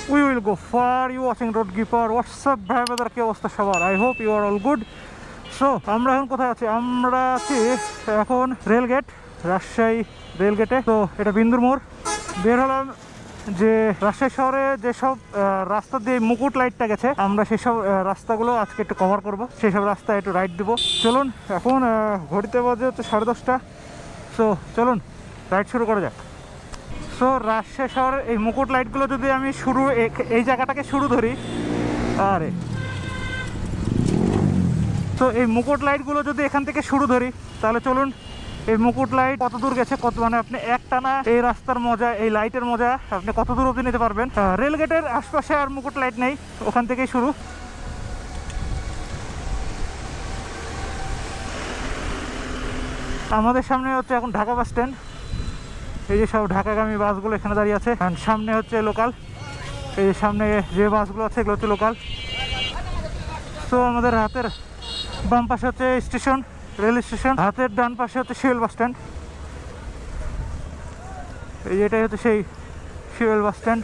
We will go far. You watching Road Keeper. What's up ভাই brother, কি অবস্থা সবার? I hope you are all good. So আমরা এখন কোথায় আছি? আমরা আছি এখন রেলগেট, রাজশাহী রেলগেটে। তো এটা বিন্দুর মোড়। বের হলাম যে রাজশাহী শহরে যেসব রাস্তা দিয়ে মুকুট লাইটটা গেছে, আমরা সেসব রাস্তাগুলো আজকে একটু কভার করব, সেসব রাস্তায় একটু রাইড দেবো। চলুন, এখন ঘড়িতে বাজে হচ্ছে 10:30। সো চলুন রাইড শুরু করা যাক। সো রাজশাহী শহরের এই মুকুট লাইটগুলো যদি আমি এই জায়গাটাকে শুরু ধরি, আরে তো এই মুকুট লাইটগুলো যদি এখান থেকে শুরু ধরি, তাহলে চলুন এই মুকুট লাইট কত দূর গেছে, মানে আপনি একটানা এই রাস্তার মজা, এই লাইটের মজা আপনি কত দূর অবধি নিতে পারবেন। রেলগেটের আশপাশে আর মুকুট লাইট নেই, ওখান থেকেই শুরু। আমাদের সামনে হচ্ছে এখন ঢাকা বাস স্ট্যান্ড। এই যে সব ঢাকাগামী বাসগুলো এখানে দাঁড়িয়ে আছে, আর সামনে হচ্ছে লোকাল। এই যে সামনে যে বাসগুলো আছে এগুলো হচ্ছে লোকাল। তো আমাদের হাতের বাম পাশে হচ্ছে স্টেশন, রেল স্টেশন, হাতের ডান পাশে হচ্ছে শিয়াল বাস স্ট্যান্ড। এই এটাই হচ্ছে সেই শিয়াল বাস স্ট্যান্ড।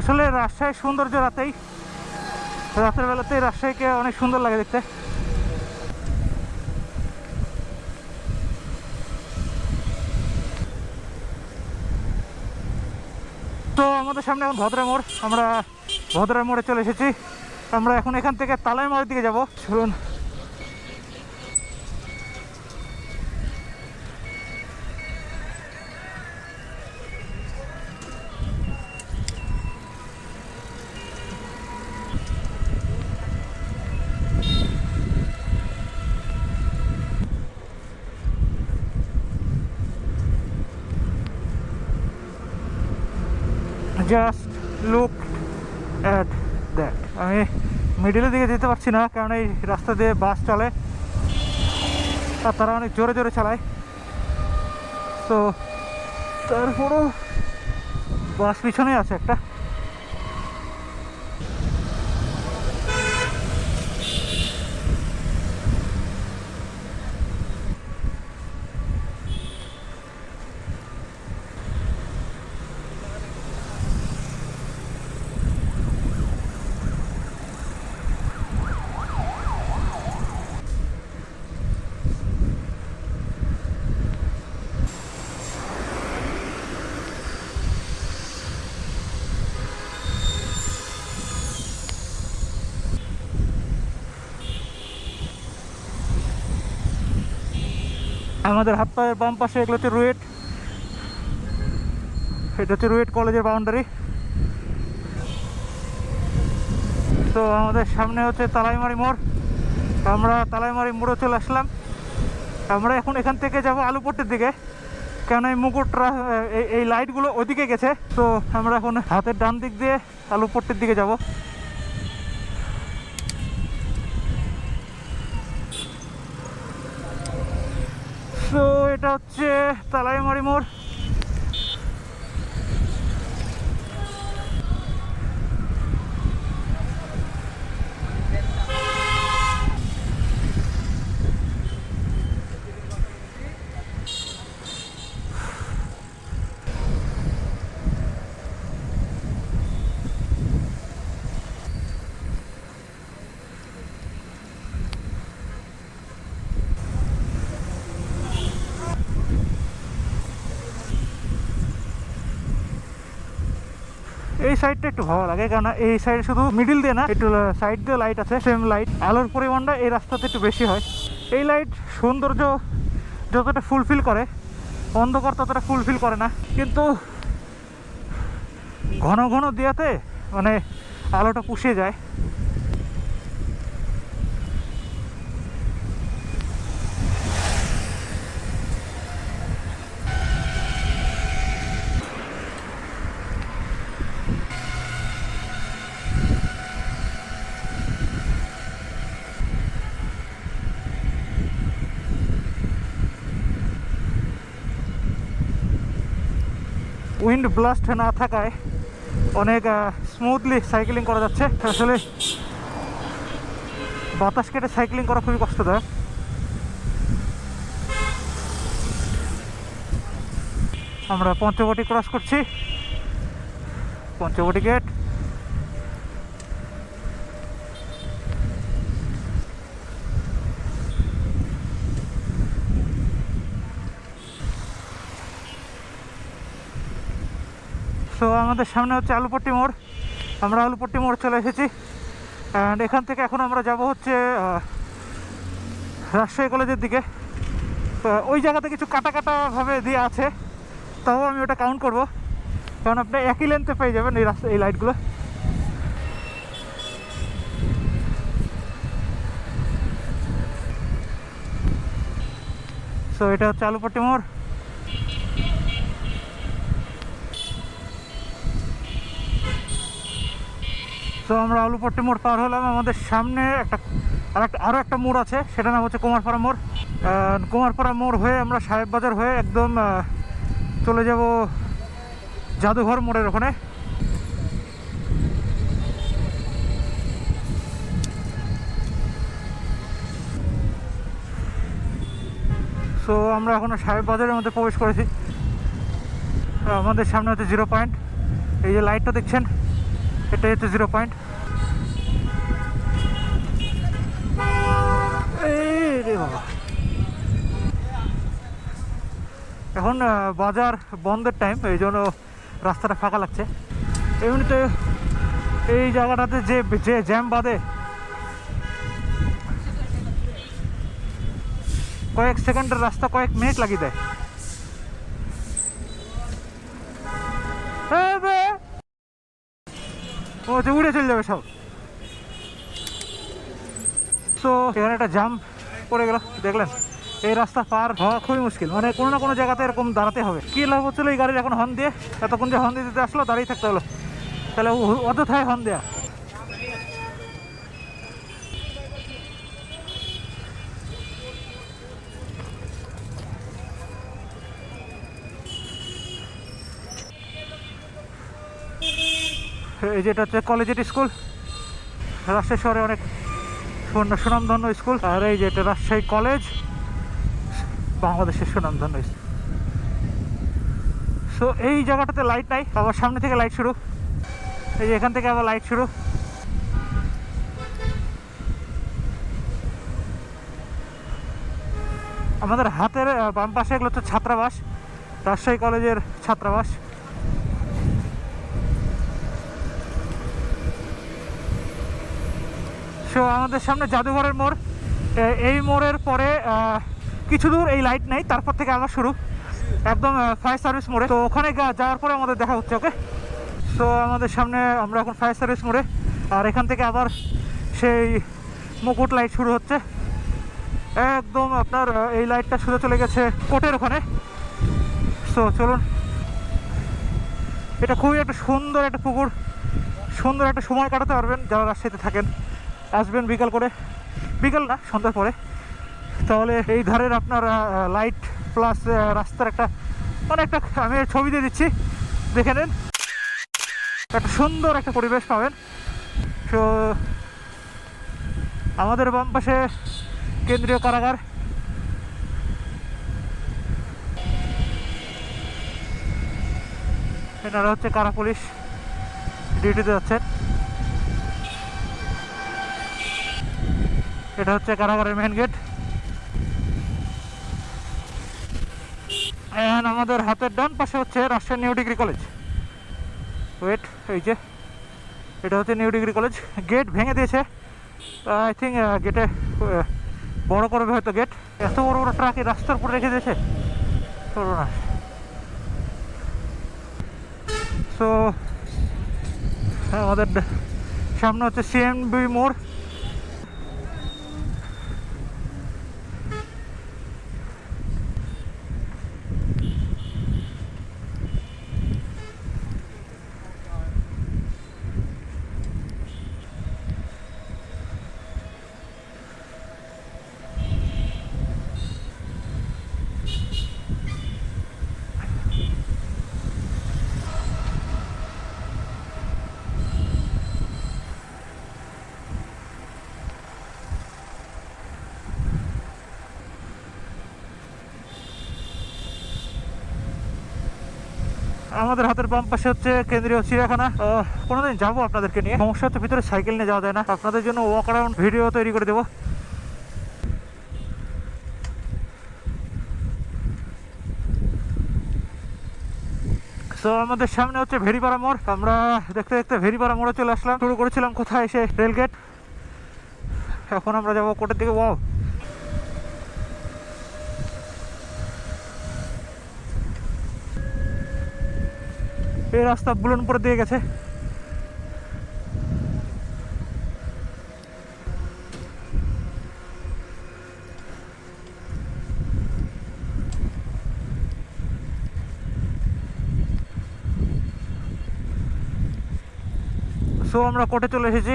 আসলে রাজশাহীর সৌন্দর্য রাতের বেলাতেই রাজশাহীকে অনেক সুন্দর লাগে দেখতে। তো আমাদের সামনে এখন ভদ্রা মোড়, আমরা ভদ্রা মোড়ে চলে এসেছি। আমরা এখন এখান থেকে তালাই মোড়ের দিকে যাবো। চলুন, জাস্ট লুক অ্যাট দ্যাট। আমি মিডিলের দিকে যেতে পারছি না, কারণ এই রাস্তা দিয়ে বাস চলে আর তারা অনেক জোরে জোরে চালায়। তো তারপরও বাস পিছনে আছে একটা। আমাদের হাত পায়ের বাম পাশে এগুলো হচ্ছে রুয়েট, এটা হচ্ছে রুয়েট কলেজের বাউন্ডারি। তো আমাদের সামনে হচ্ছে তালাইমারি মোড়, আমরা তালাইমারি মোড়ে চলে আসলাম। আমরা এখন এখান থেকে যাব আলুপট্টির দিকে, কেন এই মুকুটরা এই লাইটগুলো ওদিকে গেছে। তো আমরা এখন হাতের ডান দিক দিয়ে আলুপট্টির দিকে যাব। তো এটা হচ্ছে তালাইমারি মোড়। এই সাইডটা একটু ভালো লাগে, কারণ এই সাইডে শুধু মিডিল দিয়ে না, একটু সাইড দিয়ে লাইট আছে, সেম লাইট। আলোর পরিমাণটা এই রাস্তাতে একটু বেশি হয়। এই লাইট সৌন্দর্য যতটা ফুলফিল করে, অন্ধকার ততটা ফুলফিল করে না, কিন্তু ঘন ঘন দেওয়াতে মানে আলোটা পুষে যায়। উইন্ড ব্লাস্ট না থাকায় অনেক স্মুথলি সাইক্লিং করা যাচ্ছে। আসলে বাতাস কেটে সাইক্লিং করা খুবই কষ্টদায়ক। আমরা পঞ্চবটি ক্রস করছি, পঞ্চবটি গেট। সো আমাদের সামনে হচ্ছে আলুপট্টি মোড়। আমরা আলুপট্টি মোড় চলে এসেছি। অ্যান্ড এখান থেকে এখন আমরা যাব হচ্ছে রাজশাহী কলেজের দিকে। ওই জায়গাতে কিছু কাটা কাটাভাবে দিয়ে আছে, তাও আমি ওটা কাউন্ট করব, কারণ আপনি একই লেন্থে পেয়ে যাবেন এই রাস্তা, এই লাইটগুলো। সো এটা হচ্ছে আলুপট্টি মোড়। তো আমরা আলুপট্টি মোড় পার হলাম। আমাদের সামনে আরও একটা মোড় আছে, সেটার নাম হচ্ছে কুমারপাড়া মোড়। কুমারপাড়া মোড় হয়ে আমরা সাহেব বাজার হয়ে একদম চলে যাব জাদুঘর মোড়ের ওখানে। সো আমরা এখনও সাহেব বাজারের মধ্যে প্রবেশ করেছি। আমাদের সামনে হচ্ছে 0 পয়েন্ট। এই যে লাইটটা দেখছেন, এটাই হচ্ছে 0 পয়েন্ট। এখন বাজার বন্ধের টাইম, এই জন্য রাস্তাটা ফাঁকা লাগছে। এমনিতে এই জায়গাটাতে যে জ্যাম বাঁধে, কয়েক সেকেন্ডের রাস্তা কয়েক মিনিট লাগিয়ে দেয়। ও যে উড়ে চলে যাবে সব। সো এখানে একটা জাম পড়ে গেল, দেখলেন? এই রাস্তা পার হওয়া খুবই মুশকিল, মানে কোনো না কোনো জায়গাতে এরকম দাঁড়াতে হবে। কী লাভ হচ্ছিল এই গাড়ির এখন হর্ন দিয়ে? এতক্ষণ যে হর্ন দিতে আসলো, দাঁড়িয়ে থাকতে হলো, তাহলে অযথায় হর্ন দেয়া। এই যেটা হচ্ছে কলেজিয়েট স্কুল, রাজশাহী শহরে অনেক সুনামধন্য স্কুল। আর এই যে এটা রাজশাহী কলেজ, বাংলাদেশের সুনামধন্য স্কুল। সো এই জায়গাটাতে লাইট নাই, আবার সামনে থেকে লাইট শুরু। এই যে এখান থেকে আবার লাইট শুরু। আমাদের হাতের বাম পাশে এগুলো হচ্ছে ছাত্রাবাস, রাজশাহী কলেজের ছাত্রাবাস। সো আমাদের সামনে জাদুঘরের মোড়। এই মোড়ের পরে কিছু দূর এই লাইট নেই, তারপর থেকে আবার শুরু একদম ফায়ার সার্ভিস মোড়ে। তো ওখানে যাওয়ার পরে আমাদের দেখা হচ্ছে, ওকে? সো আমাদের সামনে আমরা এখন ফায়ার সার্ভিস মোড়ে, আর এখান থেকে আবার সেই মুকুট লাইট শুরু হচ্ছে। একদম আপনার এই লাইটটা সোজা চলে গেছে কোর্টের ওখানে। সো চলুন, এটা খুবই একটা সুন্দর একটা পুকুর, সুন্দর একটা সময় কাটাতে পারবেন যারা রাজশাহীতে থাকেন। আসবেন বিকাল করে, বিকাল না সন্ধ্যার পরে, তাহলে এই ধারের আপনার লাইট প্লাস রাস্তার একটা মানে একটা, আমি ছবি দিয়ে দিচ্ছি, দেখে নেন, একটা সুন্দর একটা পরিবেশ পাবেন। তো আমাদের বাম পাশে কেন্দ্রীয় কারাগার। এনারা হচ্ছে কারা পুলিশ, ডিউটিতে যাচ্ছেন। এটা হচ্ছে কারাগারের মেন গেট। আমাদের হাতের ডান পাশে হচ্ছে Rajshahi new degree college. Wait, এই যে এটা হচ্ছে নিউ ডিগ্রি কলেজ। গেট ভেঙে দিয়েছে, আই থিঙ্ক গেটে বড় করবে হয়তো গেট। এত বড় বড় ট্রাক এই রাস্তার উপরে রেখে দিয়েছে, সর্বনাশ। সো আমাদের সামনে হচ্ছে সিএমবি মোড়। আমাদের হাতের বাম পাশে হচ্ছে কেন্দ্রীয় চিড়িয়াখানা। কোনোদিন যাবো আপনাদেরকে নিয়ে, সমস্যা হচ্ছে ভিতরে সাইকেল নিয়ে যাওয়া যায় না। আপনাদের জন্য ওয়াক অ্যারাউন্ড ভিডিও তৈরি করে দেবো। তো আমাদের সামনে হচ্ছে ভেড়িপাড়া মোড়। আমরা দেখতে দেখতে ভেড়িপাড়া মোড়ে চলে আসলাম। শুরু করেছিলাম কোথায়, এসে রেলগেট। এখন আমরা যাবো কোর্টের দিকে। ওয়াও, এই রাস্তা বুলনপুরে দিয়ে গেছে। সো আমরা কোর্টে চলে এসেছি।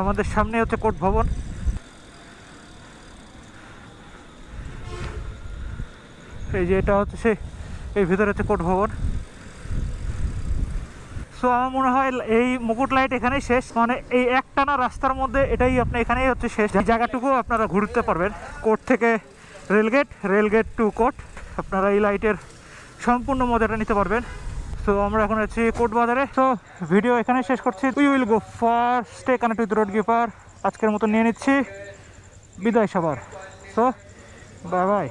আমাদের সামনে হচ্ছে কোর্ট ভবন। এই যে এটা হচ্ছে সে, এই ভিতরে হচ্ছে কোর্ট ভবন। সো আমার মনে হয় এই মুকুট লাইট এখানেই শেষ, মানে এই একটানা রাস্তার মধ্যে এটাই আপনি এখানেই হচ্ছে শেষ। এই জায়গাটুকু আপনারা ঘুরতে পারবেন, কোর্ট থেকে রেলগেট, রেলগেট টু কোর্ট। আপনারা এই লাইটের সম্পূর্ণ মজাটা নিতে পারবেন। তো আমরা এখন আছি কোর্ট বাজারে। তো ভিডিও এখানে শেষ করছি। We will go for stay connect with road keeper. আজকের মতো নিয়ে নিচ্ছি বিদায় সবার। So bye bye.